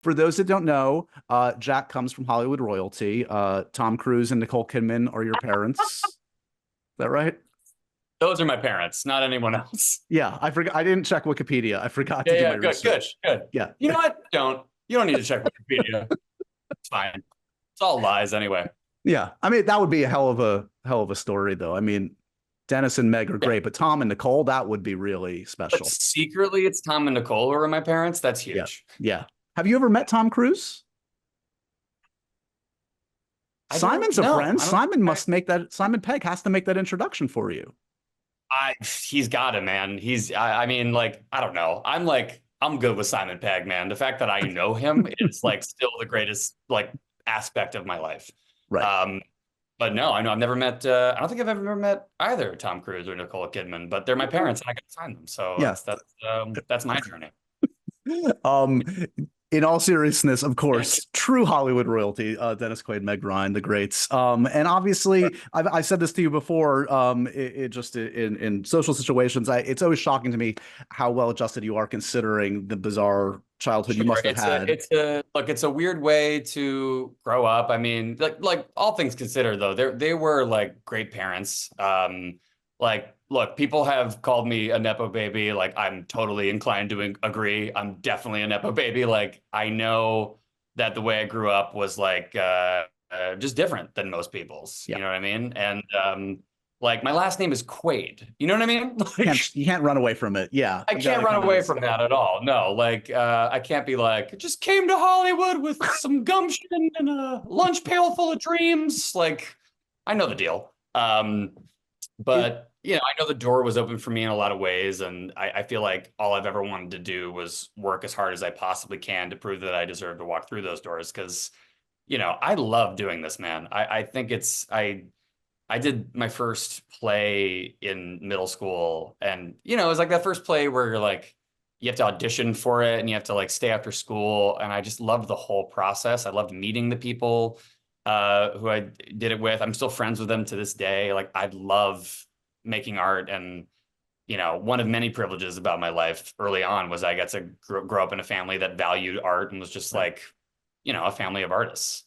For those that don't know, Jack comes from Hollywood royalty. Tom Cruise and Nicole Kidman are your parents. Is that right? Those are my parents, not anyone else. Yeah, I forgot. I didn't check Wikipedia. I forgot Yeah, to do my yeah, good, good, research. good. Yeah, You know what? You don't need to check Wikipedia. It's fine. It's all lies anyway. yeah. I mean, that would be a hell of a story, though. I mean, Dennis and Meg are Yeah. great, but Tom and Nicole, that would be really But special. secretly, it's Tom and Nicole who are my parents. That's Yeah, huge. yeah. Have you ever met Tom Cruise? I don't Simon's a know. friend. I don't Simon think must make that. Simon Pegg has to make that introduction for you. he's got it, man. I mean, like, I don't know. I'm good with Simon Pegg, man. The fact that I know him is like still the greatest like aspect of my life. Right. Um, but no, I know I've never met. I don't think I've ever met either Tom Cruise or Nicole Kidman, but they're my parents, and I got to find them. So Yeah. that's my journey. Um, in all seriousness, of course, true Hollywood royalty, Dennis Quaid, Meg Ryan, the greats. And obviously, I've said this to you before, it just in social situations, it's always shocking to me how well adjusted you are considering the bizarre childhood you Sure, must have had. it's a weird way to grow up. I mean, like all things considered, though, they were like great parents. Like, look, people have called me a nepo baby. Like, I'm totally inclined to agree. I'm definitely a nepo baby. Like, I know that the way I grew up was like just different than most people's. Yeah. You know what I mean? And like my last name is Quaid. You know what I mean? Like, You can't run away from it. Yeah. I You gotta can't run kind away of, from that at all. No, like I can't be like, just came to Hollywood with some gumption and a lunch pail full of dreams. Like, I know the deal. it, But I know the door was open for me in a lot of ways, and I feel like all I've ever wanted to do was work as hard as I possibly can to prove that I deserve to walk through those doors. Because, I love doing this, man. I think I did my first play in middle school, and it was like that first play where you're like you have to audition for it and you have to like stay after school, and I just loved the whole process. I loved meeting the people who I did it with. I'm still friends with them to this day. Like, I love making art, and one of many privileges about my life early on was I got to grow up in a family that valued art and was just right. like a family of artists.